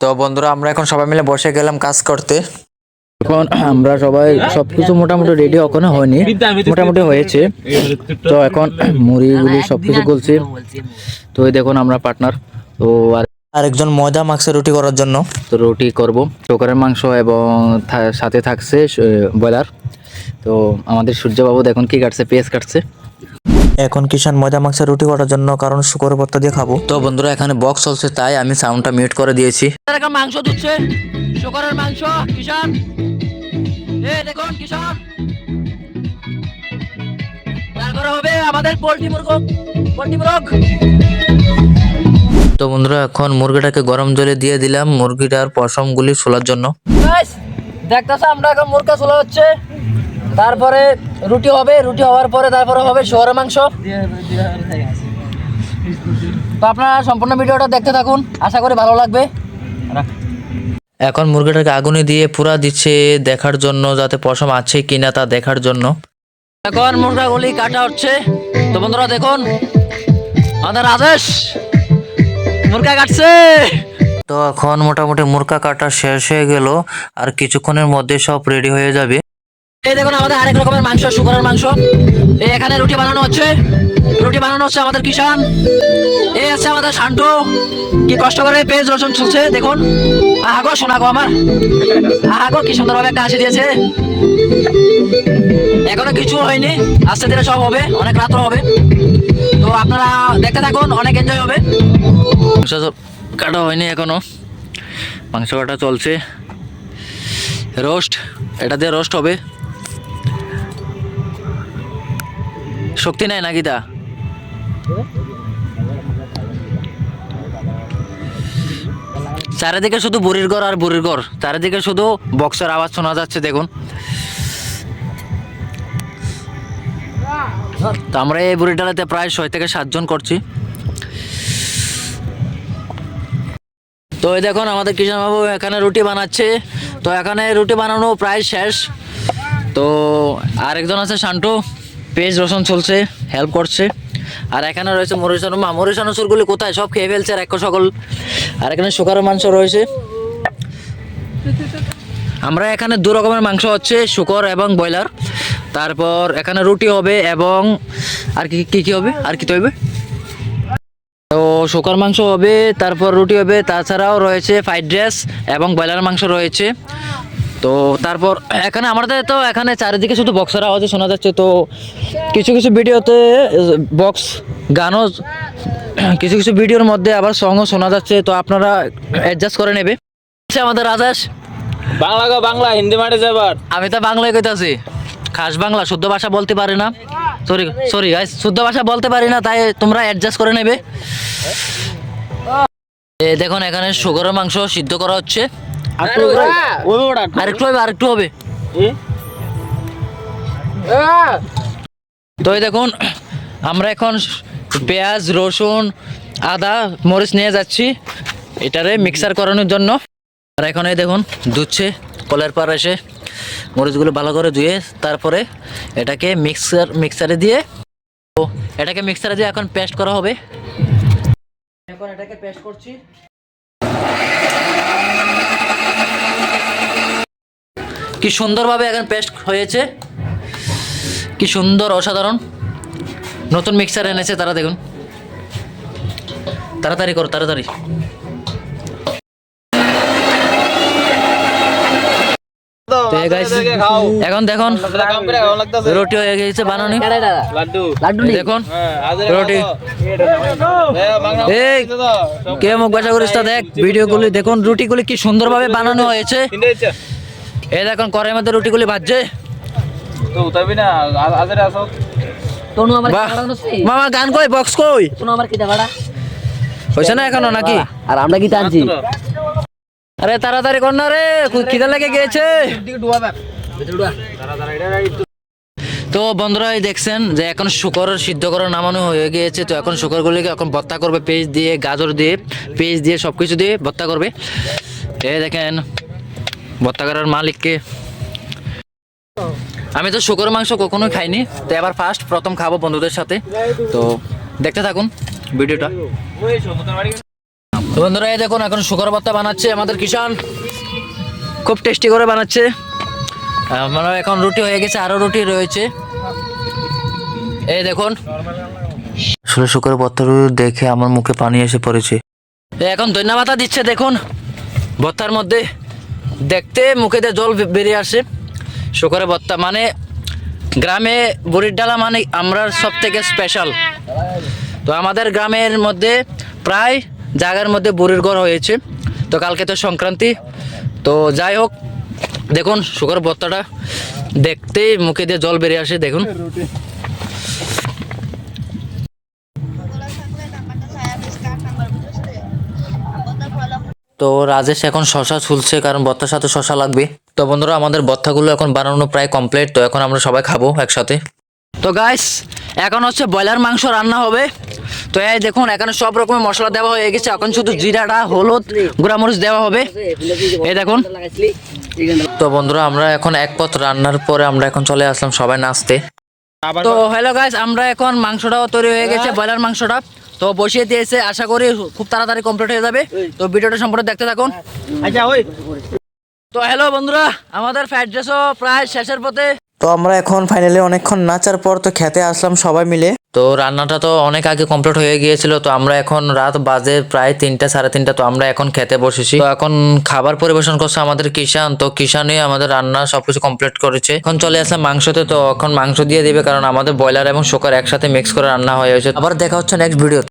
তো বন্ধুরা আমরা এখন সবাই মিলে বসে গেলাম কাজ করতে। এখন আমরা সবাই সবকিছু মোটামুটি রেডি ওখানে হয়নি, মোটামুটি হয়েছে। তো এখন মুড়িগুলি সবকিছু গলছে। তো এই দেখুন আমরা পার্টনার। তো আরেকজন ময়দা মাখছে রুটি করার জন্য। তো রুটি করব, শুকরের মাংস এবং সাথে থাকছে ব্রয়লার। তো আমাদের সূর্যবাবু দেখুন কি কাটছে, পেঁয়াজ কাটছে। এখন কিষান ময়দা মাখছে রুটি করার জন্য, কারণ শুকরের ভর্তা দিয়ে খাবো। তো বন্ধুরা এখানে বক্স চলছে, তাই আমি সাউন্ডটা মিউট করে দিয়েছি। মাংস দিচ্ছে, শুকরের মাংস কিষান। এই দেখুন কিষান, তারপরে হবে আমাদের পোল্ট্রি মুরগ। তো বন্ধুরা এখন মুরগিটাকে গরম জলে দিয়ে দিলাম মুরগিটার পশমগুলি ছোলার জন্য। দেখতেছ আমরা এখন মুরগা ছোলা হচ্ছে, তারপরে রুটি হবে, রুটি হওয়ার পরে তারপরে হবে শুকরের মাংস। তো আপনারা সম্পূর্ণ ভিডিওটা দেখতে থাকুন, আশা করি ভালো লাগবে। এখন মুরগিটাকে আগুনে দিয়ে পুরা দিচ্ছে দেখার জন্য, যাতে পশম আছে কিনা তা দেখার জন্য। এখন মুরগাগুলি কাটা হচ্ছে। তো বন্ধুরা দেখুন আমাদের আদেশ মুরগা কাটছে। তো এখন মোটামুটি মুরগা কাটা শেষ হয়ে গেল, আর কিছুক্ষণের মধ্যে সব রেডি হয়ে যাবে। এই দেখুন আমাদের আরেক রকমের মাংস, শুকরের মাংস। এই এখানে রুটি বানানো হচ্ছে, আমাদের কিষান। এই আছে আমাদের শান্টু, কি কষ্ট করে পেঁয়াজ রসুন ছুলছে দেখুন। আহাগো শোনাগো আমার, আহাগো কি সুন্দরভাবে একটা হাসি দিয়েছে। এখনো কিছু হয়নি, আস্তে ধীরে সব হবে, অনেক রাত্র হবে। তো আপনারা দেখতে থাকুন, অনেক এনজয় হবে। মাংস কাটা হয়নি এখনো, মাংস কাটা চলছে। রোস্ট, এটা দিয়ে রোস্ট হবে। শক্তি নাই নাকি তা? চারিদিকে শুধু বুড়ির ঘর আর বুড়ির ঘর, চারিদিকে শুধু বক্সের আওয়াজ শোনা যাচ্ছে দেখুন। তো আমরা এই বুড়িটাতে প্রায় 6 থেকে 7 জন করছি। তো এই দেখুন আমাদের কিষান বাবু এখানে রুটি বানাচ্ছে। তো এখানে রুটি বানানো প্রায় শেষ। তো আরেকজন আছে শান্টু, পেঁয়াজ রসুন চলছে, হেল্প করছে। আর এখানে রয়েছে মরিচানো চুরগুলি কোথায় সব খেয়ে ফেলছে আর এক সকল। আর এখানে শুকরের মাংস রয়েছে। আমরা এখানে 2 রকমের মাংস হচ্ছে, শুকর এবং ব্রয়লার। তারপর এখানে রুটি হবে এবং আর কি হবে, আর কি হবে। তো শুকর মাংস হবে, তারপর রুটি হবে, তাছাড়াও রয়েছে ফ্রাইড রাইস এবং ব্রয়লার মাংস রয়েছে। তো তারপর এখানে আমাদের তো এখানে চারিদিকে শুধু বক্সের আওয়াজে শোনা যাচ্ছে। তো কিছু কিছু ভিডিওতে বক্স গানও, কিছু কিছু ভিডিওর মধ্যে আবার সংও শোনা যাচ্ছে। তো আপনারা অ্যাডজাস্ট করে নেবে। আমাদের আদেশ বাংলা হিন্দি মাঠে যাবার। আমি তো বাংলায় কইতাছি, খাস বাংলা, শুদ্ধ ভাষা বলতে পারি না। সরি গাইস, শুদ্ধ ভাষা বলতে পারি না, তাই তোমরা অ্যাডজাস্ট করে নেবে। দেখুন এখানে শুকরের মাংস সিদ্ধ করা হচ্ছে। আরেকটু হবে। তো এই দেখুন আমরা এখন পেঁয়াজ রসুন আদা মরিচ নিয়ে যাচ্ছি এটারে মিক্সার করানোর জন্য। আর এখন এই দেখুন ধুচ্ছে কলের পার এসে, মরিচগুলো ভালো করে ধুয়ে তারপরে এটাকে মিক্সারে দিয়ে এখন পেস্ট করা হবে। এখন এটাকে পেস্ট করছি। কি সুন্দরভাবে এখন পেস্ট হয়েছে, কি সুন্দর, অসাধারণ। নতুন মিক্সার এনেছে তারা, দেখুন তাড়াতাড়ি করো, তাড়াতাড়ি। এখন দেখুন রুটি হয়ে গেছে বানানি। দেখুন রুটি, এই কে মুখ বাসা করিস তা দেখ, ভিডিওগুলি দেখুন, রুটিগুলি কি সুন্দরভাবে বানানো হয়েছে। এই দেখুন কড়াইয়ের মধ্যে রুটিগুলি ভাজছে। মামা গান কই, বক্স কই, হয়েছে না এখনো নাকি? আর আমরা কি টানছি? আরে তাড়াতাড়ি কর না রে, খিদে লেগে গিয়েছে। তো বন্ধুরা দেখছেন যে এখন শুকর সিদ্ধ করা নামানো হয়ে গিয়েছে। তো এখন শুকরগুলিকে এখন ভর্তা করবে, পেঁয়াজ দিয়ে, গাজর দিয়ে, পেঁয়াজ দিয়ে, সবকিছু দিয়ে ভর্তা করবে। এই দেখেন ভর্তা করার মালিককে। আমি তো শুকর মাংস কখনো খাইনি, তো এবার প্রথম খাবো বন্ধুদের সাথে। তো দেখতে থাকুন ভিডিওটা। তো বন্ধুরা এই দেখুন এখন শুকর ভর্তা বানাচ্ছে আমাদের কিষান, খুব টেস্টি করে বানাচ্ছে। মানে এখন রুটি হয়ে গেছে, আরো রুটি রয়েছে, এই দেখুন। আসলে শুকর ভর্তা দেখে আমার মুখে পানি এসে পড়েছে। এখন ধন্যবাদ দিচ্ছে দেখুন ভর্তার মধ্যে, দেখতে মুখে দিয়ে জল বেরিয়ে আসে। শুকরের ভর্তা মানে গ্রামে বুড়ির ডালা মানে আমরা সব থেকে স্পেশাল। তো আমাদের গ্রামের মধ্যে প্রায় জায়গার মধ্যে বুড়ির ঘর হয়েছে। তো কালকে তো সংক্রান্তি, তো যাই হোক দেখুন শুকর ভর্তাটা দেখতেই মুখে দিয়ে জল বেরিয়ে আসে দেখুন। তো রাজেশ এখন শশা ছুলছে কারণ ভর্তার সাথে শশা লাগবে। তো বন্ধুরা আমাদের ভর্তাগুলো এখন বানানো প্রায় কমপ্লিট, তো এখন আমরা সবাই খাবো একসাথে। তো গাইস এখন হচ্ছে ব্রয়লার মাংস রান্না হবে। তো এই দেখুন এখানে সব রকমের মশলা দেওয়া হয়ে গেছে, এখন শুধু জিরাটা হলুদ গুঁড়ামরিচ দেওয়া হবে, এই দেখুন। তো বন্ধুরা আমরা এখন এক পথ রান্নার পরে আমরা এখন চলে আসলাম সবাই নাচতে। তো হ্যালো গাইস, আমরা এখন মাংসটাও তৈরি হয়ে গেছে, ব্রয়লার মাংসটা তো বসিয়ে দিয়েছে, আশা করি খুব তাড়াতাড়ি কমপ্লিট হয়ে যাবে। তো ভিডিওটা সম্পূর্ণ দেখতে থাকুন। তো হ্যালো বন্ধুরা, আমাদের ফ্রাইড রাইসও প্রায় শেষের পথে। তো আমরা এখন ফাইনালি অনেকক্ষণ নাচার পর তো খেতে আসলাম সবাই মিলে। তো রান্নাটা তো অনেক আগে কমপ্লিট হয়ে গিয়েছিল। তো আমরা এখন রাত বাজে প্রায় 3টা 3:30, তো আমরা এখন খেতে বসেছি। তো এখন খাবার পরিবেশন করছে আমাদের কিষান। তো কিষানই আমাদের রান্না সবকিছু কমপ্লিট করেছে। এখন চলে আসলাম মাংসতে, তো এখন মাংস দিয়ে দিবে কারণ আমাদের ব্রয়লার এবং শুকর একসাথে মিক্স করে রান্না হয়ে গেছে। আবার দেখা হচ্ছে নেক্সট ভিডিও।